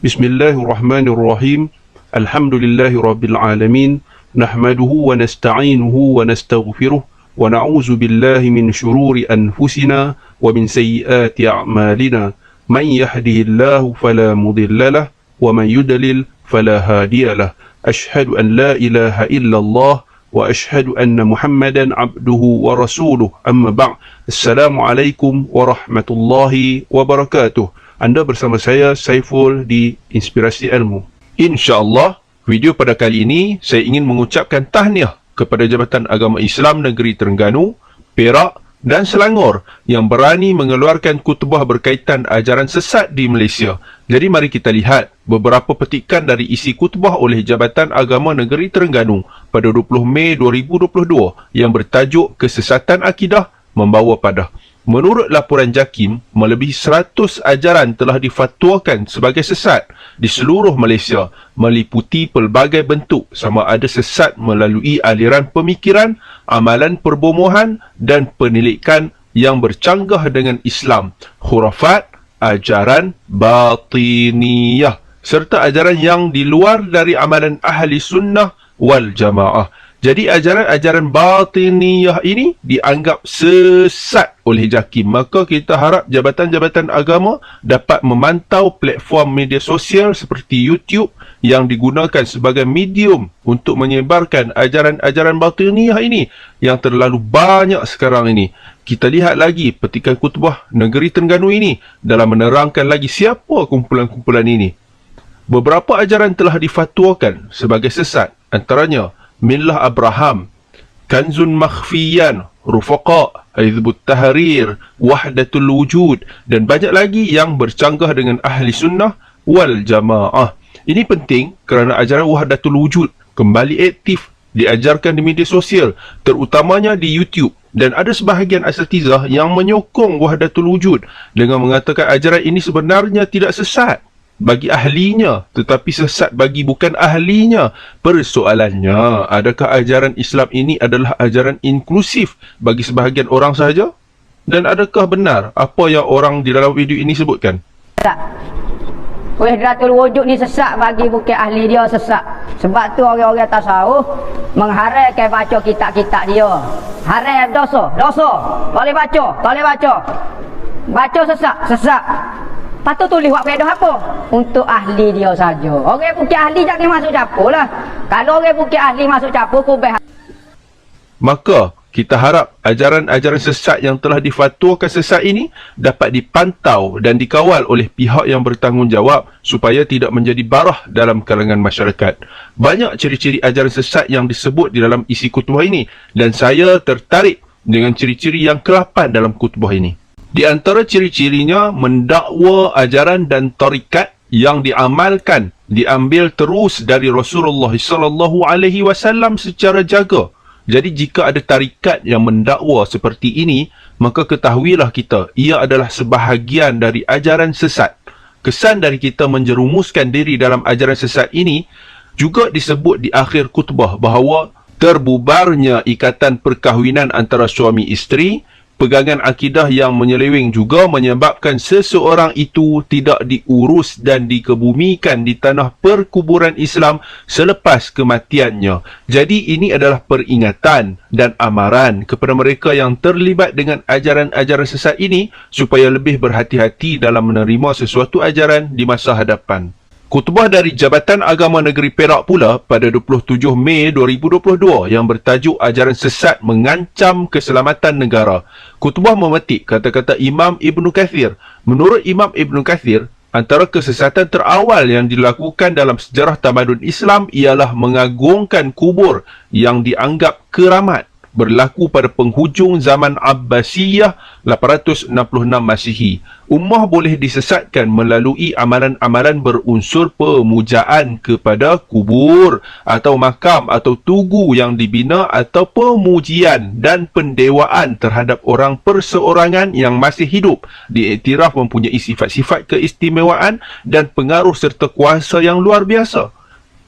Bismillahirrahmanirrahim. Alhamdulillahirabbil alamin. Nahmaduhu wa nasta'inuhu wa nastaghfiruh wa na'udzu billahi min shururi anfusina wa min sayyiati a'malina. Man yahdihillahu fala mudilla lahu wa man yudlil fala hadiya lahu. Ashhadu an la ilaha illallah wa ashhadu anna Muhammadan abduhu wa rasuluh. Amma ba'd. Assalamualaikum warahmatullahi wabarakatuh. Anda bersama saya Saiful di Inspirasi Ilmu. InsyaAllah, video pada kali ini saya ingin mengucapkan tahniah kepada Jabatan Agama Islam Negeri Terengganu, Perak dan Selangor yang berani mengeluarkan kutubah berkaitan ajaran sesat di Malaysia. Jadi mari kita lihat beberapa petikan dari isi kutubah oleh Jabatan Agama Negeri Terengganu pada 20 Mei 2022 yang bertajuk Kesesatan Akidah Membawa Padah. Menurut laporan JAKIM, melebihi 100 ajaran telah difatwakan sebagai sesat di seluruh Malaysia, meliputi pelbagai bentuk sama ada sesat melalui aliran pemikiran, amalan perbomohan dan penilikan yang bercanggah dengan Islam, khurafat, ajaran batiniyah, serta ajaran yang di luar dari amalan ahli sunnah wal jamaah. Jadi ajaran-ajaran batiniyah ini dianggap sesat oleh JAKIM. Maka kita harap jabatan-jabatan agama dapat memantau platform media sosial seperti YouTube yang digunakan sebagai medium untuk menyebarkan ajaran-ajaran batiniyah ini yang terlalu banyak sekarang ini. Kita lihat lagi petikan kutubah Negeri Terengganu ini dalam menerangkan lagi siapa kumpulan-kumpulan ini. Beberapa ajaran telah difatwakan sebagai sesat, antaranya Millah Abraham, Kanzun Makhfiyan, Rufaqa, Hizbut Tahrir, Wahdatul Wujud dan banyak lagi yang bercanggah dengan ahli sunnah wal jamaah. Ini penting kerana ajaran Wahdatul Wujud kembali aktif diajarkan di media sosial, terutamanya di YouTube, dan ada sebahagian asatizah yang menyokong Wahdatul Wujud dengan mengatakan ajaran ini sebenarnya tidak sesat bagi ahlinya, tetapi sesat bagi bukan ahlinya. Persoalannya, adakah ajaran Islam ini adalah ajaran inklusif bagi sebahagian orang sahaja? Dan adakah benar apa yang orang di dalam video ini sebutkan? Wahdatul Wujud ni sesat bagi bukan ahli dia, sesat. Sebab tu orang-orang tasawuf mengharapkan baca kitab-kitab dia. Haram dosa, dosa. Tak boleh baca, tak boleh baca. Baca sesat, sesat. Patut tulis buat faedah apa? Untuk ahli dia saja. Orang bukan ahli jangan masuk capur lah. Kalau orang bukan ahli masuk capur, kubah. Maka kita harap ajaran-ajaran sesat yang telah difatwakan sesat ini dapat dipantau dan dikawal oleh pihak yang bertanggungjawab supaya tidak menjadi barah dalam kalangan masyarakat. Banyak ciri-ciri ajaran sesat yang disebut di dalam isi kutubah ini dan saya tertarik dengan ciri-ciri yang ke-8 dalam kutubah ini. Di antara ciri-cirinya mendakwa ajaran dan tarikat yang diamalkan diambil terus dari Rasulullah SAW secara jaga. Jadi jika ada tarikat yang mendakwa seperti ini, maka ketahuilah kita ia adalah sebahagian dari ajaran sesat. Kesan dari kita menjerumuskan diri dalam ajaran sesat ini juga disebut di akhir kutubah bahawa terbubarnya ikatan perkahwinan antara suami isteri, pegangan akidah yang menyeleweng juga menyebabkan seseorang itu tidak diurus dan dikebumikan di tanah perkuburan Islam selepas kematiannya. Jadi ini adalah peringatan dan amaran kepada mereka yang terlibat dengan ajaran-ajaran sesat ini supaya lebih berhati-hati dalam menerima sesuatu ajaran di masa hadapan. Kutubah dari Jabatan Agama Negeri Perak pula pada 27 Mei 2022 yang bertajuk Ajaran Sesat Mengancam Keselamatan Negara. Kutubah memetik kata-kata Imam Ibn Kathir. Menurut Imam Ibn Kathir, antara kesesatan terawal yang dilakukan dalam sejarah tamadun Islam ialah mengagungkan kubur yang dianggap keramat. Berlaku pada penghujung zaman Abbasiyah 866 Masihi. Ummah boleh disesatkan melalui amalan-amalan berunsur pemujaan kepada kubur atau makam atau tugu yang dibina atau pemujian dan pendewaan terhadap orang perseorangan yang masih hidup, diiktiraf mempunyai sifat-sifat keistimewaan dan pengaruh serta kuasa yang luar biasa.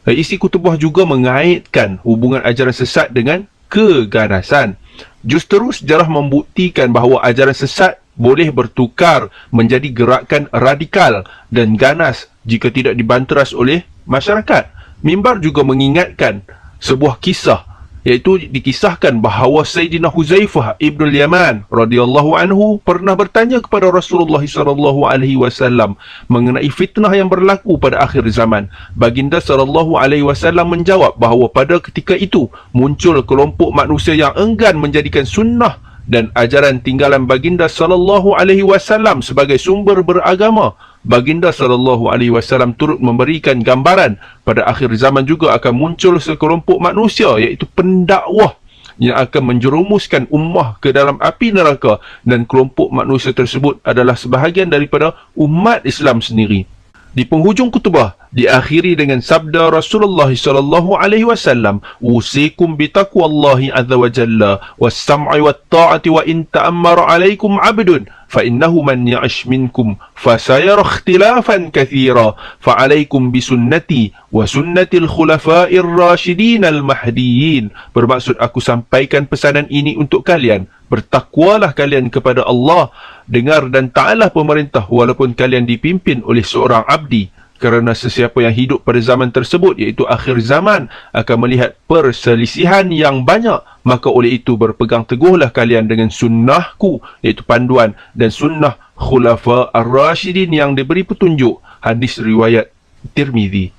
Isi kutubah juga mengaitkan hubungan ajaran sesat dengan keganasan. Justeru sejarah membuktikan bahawa ajaran sesat boleh bertukar menjadi gerakan radikal dan ganas jika tidak dibanteras oleh masyarakat. Mimbar juga mengingatkan sebuah kisah, iaitu dikisahkan bahawa Sayyidina Huzaifah ibn al-Yaman radhiyallahu anhu pernah bertanya kepada Rasulullah sallallahu alaihi wasallam mengenai fitnah yang berlaku pada akhir zaman. Baginda sallallahu alaihi wasallam menjawab bahawa pada ketika itu muncul kelompok manusia yang enggan menjadikan sunnah dan ajaran tinggalan baginda sallallahu alaihi wasallam sebagai sumber beragama. Baginda sallallahu alaihi wasallam turut memberikan gambaran pada akhir zaman juga akan muncul sekelompok manusia, iaitu pendakwah yang akan menjerumuskan ummah ke dalam api neraka, dan kelompok manusia tersebut adalah sebahagian daripada umat Islam sendiri. Di penghujung khutbah diakhiri dengan sabda Rasulullah sallallahu alaihi wasallam, "Usikum bi taqwallahi azza wa jalla was-sam'i wat-ta'ati wa in ta'ammara 'alaikum 'abdun fa innahu man ya'ish minkum fasayara ikhtilafan katsira fa 'alaikum bi sunnati wa sunnatil khulafa'ir rasyidin al-mahdiyyin." Bermaksud, aku sampaikan pesanan ini untuk kalian, bertakwalah kalian kepada Allah, dengar dan taatlah pemerintah walaupun kalian dipimpin oleh seorang abdi, kerana sesiapa yang hidup pada zaman tersebut, iaitu akhir zaman, akan melihat perselisihan yang banyak. Maka oleh itu berpegang teguhlah kalian dengan sunnahku, iaitu panduan, dan sunnah khulafa ar-rasyidin yang diberi petunjuk. Hadis riwayat Tirmizi.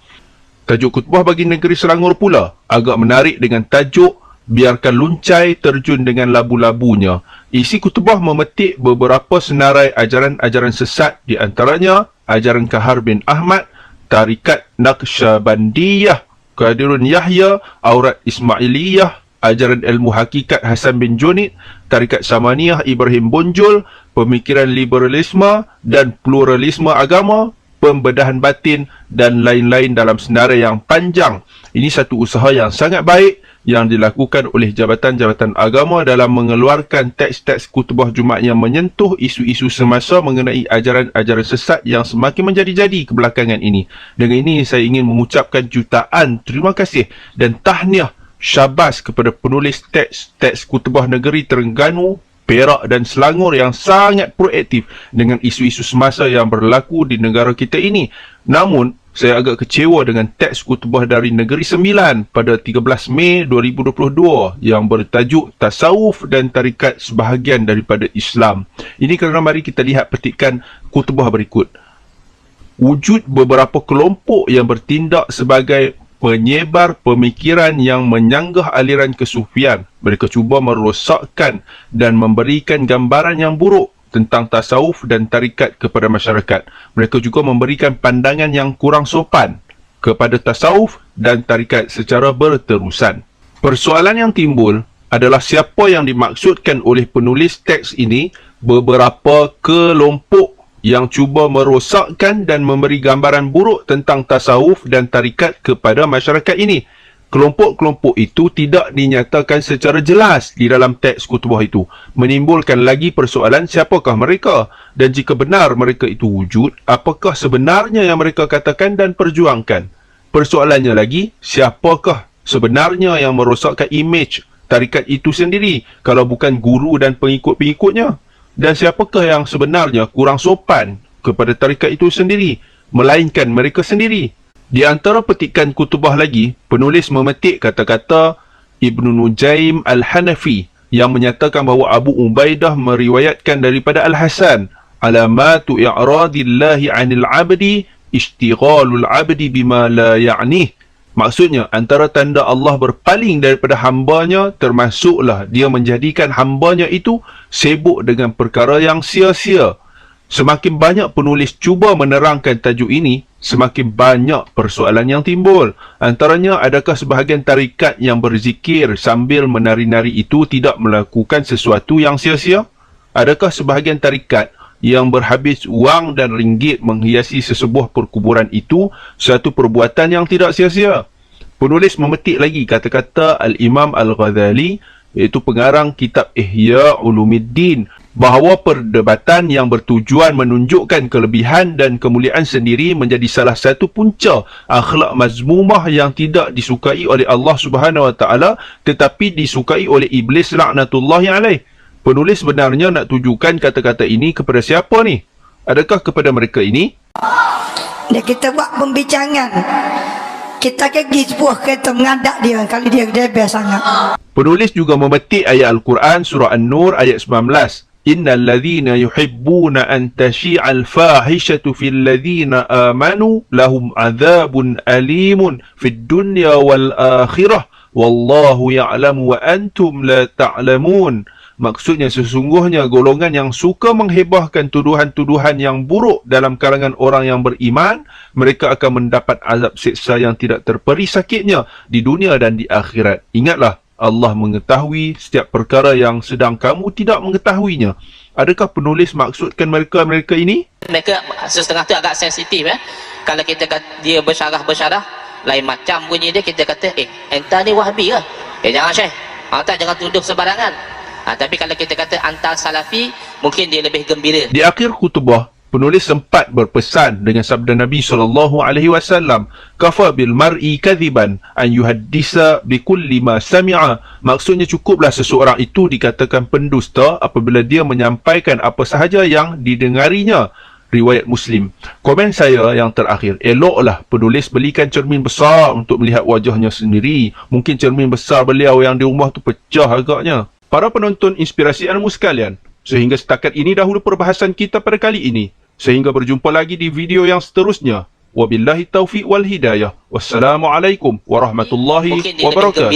Tajuk khutbah bagi negeri Selangor pula agak menarik dengan tajuk "Biarkan luncai terjun dengan labu-labunya". Isi khutbah memetik beberapa senarai ajaran-ajaran sesat, di antaranya ajaran Kahar bin Ahmad, Tarikat Naqsyabandiyah, Qadirun Yahya, Aurat Ismailiyah, ajaran ilmu hakikat Hasan bin Junid, Tarikat Samaniyah Ibrahim Bonjol, pemikiran liberalisme dan pluralisme agama, pembedahan batin dan lain-lain dalam senarai yang panjang. Ini satu usaha yang sangat baik yang dilakukan oleh jabatan-jabatan agama dalam mengeluarkan teks-teks khutbah Jumaat yang menyentuh isu-isu semasa mengenai ajaran-ajaran sesat yang semakin menjadi-jadi kebelakangan ini. Dengan ini saya ingin mengucapkan jutaan terima kasih dan tahniah syabas kepada penulis teks-teks khutbah negeri Terengganu, Perak dan Selangor yang sangat proaktif dengan isu-isu semasa yang berlaku di negara kita ini. Namun, saya agak kecewa dengan teks khutbah dari Negeri Sembilan pada 13 Mei 2022 yang bertajuk Tasawuf dan Tarikat Sebahagian daripada Islam. Ini kerana mari kita lihat petikan khutbah berikut. Wujud beberapa kelompok yang bertindak sebagai penyebar pemikiran yang menyanggah aliran kesufian. Mereka cuba merosakkan dan memberikan gambaran yang buruk tentang tasawuf dan tarikat kepada masyarakat. Mereka juga memberikan pandangan yang kurang sopan kepada tasawuf dan tarikat secara berterusan. Persoalan yang timbul adalah siapa yang dimaksudkan oleh penulis teks ini. Beberapa kelompok yang cuba merosakkan dan memberi gambaran buruk tentang tasawuf dan tarikat kepada masyarakat ini. Kelompok-kelompok itu tidak dinyatakan secara jelas di dalam teks khutbah itu. Menimbulkan lagi persoalan siapakah mereka, dan jika benar mereka itu wujud, apakah sebenarnya yang mereka katakan dan perjuangkan. Persoalannya lagi, siapakah sebenarnya yang merosakkan imej tarikat itu sendiri kalau bukan guru dan pengikut-pengikutnya? Dan siapakah yang sebenarnya kurang sopan kepada tarikat itu sendiri, melainkan mereka sendiri? Di antara petikan khutbah lagi, penulis memetik kata-kata Ibnu Nujaim Al-Hanafi yang menyatakan bahawa Abu Ubaidah meriwayatkan daripada Al-Hasan, "Alamatu i'radillahi 'anil 'abdi ishtighalul 'abdi bima la ya'nih." Maksudnya, antara tanda Allah berpaling daripada hambanya termasuklah dia menjadikan hambanya itu sibuk dengan perkara yang sia-sia. Semakin banyak penulis cuba menerangkan tajuk ini, semakin banyak persoalan yang timbul. Antaranya, adakah sebahagian tarikat yang berzikir sambil menari-nari itu tidak melakukan sesuatu yang sia-sia? Adakah sebahagian tarikat yang berhabis wang dan ringgit menghiasi sesebuah perkuburan itu satu perbuatan yang tidak sia-sia? Penulis memetik lagi kata-kata Al-Imam Al-Ghazali, iaitu pengarang kitab Ihya Ulumuddin, bahawa perdebatan yang bertujuan menunjukkan kelebihan dan kemuliaan sendiri menjadi salah satu punca akhlak mazmumah yang tidak disukai oleh Allah Subhanahu Wa Taala tetapi disukai oleh iblis laknatullahi alaih. Penulis sebenarnya nak tujukan kata-kata ini kepada siapa ni? Adakah kepada mereka ini? Dia kita buat pembicaraan. Kita pergi sebuah kereta mengadak dia kalau dia debel sangat. Penulis juga memetik ayat Al-Quran surah An-Nur ayat 19. Innal ladzina yuhibbuna an tashi'al fahishatu fil ladzina amanu lahum adzabun alimun fid dunya wal akhirah wallahu ya'lamu wa antum la ta'lamun. Maksudnya sesungguhnya golongan yang suka menghebahkan tuduhan-tuduhan yang buruk dalam kalangan orang yang beriman, mereka akan mendapat azab siksa yang tidak terperi sakitnya di dunia dan di akhirat. Ingatlah, Allah mengetahui setiap perkara yang sedang kamu tidak mengetahuinya. Adakah penulis maksudkan mereka-mereka ini? Mereka setengah tu agak sensitif. Kalau kita kata dia bersyarah, lain macam bunyi dia, kita kata, entah ni Wahabi ke? Jangan Syekh. Jangan tuduh sembarangan. Tapi kalau kita kata antar Salafi, mungkin dia lebih gembira. Di akhir khutbah, penulis sempat berpesan dengan sabda Nabi SAW, kafa bil mar'i kadhiban an yuhaddisa bi kulli ma sami'a. Maksudnya cukuplah seseorang itu dikatakan pendusta apabila dia menyampaikan apa sahaja yang didengarinya. Riwayat Muslim. Komen saya yang terakhir, eloklah penulis belikan cermin besar untuk melihat wajahnya sendiri. Mungkin cermin besar beliau yang di rumah tu pecah agaknya. Para penonton inspirasi ilmu sekalian, sehingga setakat ini dahulu perbahasan kita pada kali ini. Sehingga berjumpa lagi di video yang seterusnya. Wabillahi taufiq wal hidayah. Wassalamualaikum warahmatullahi wabarakatuh.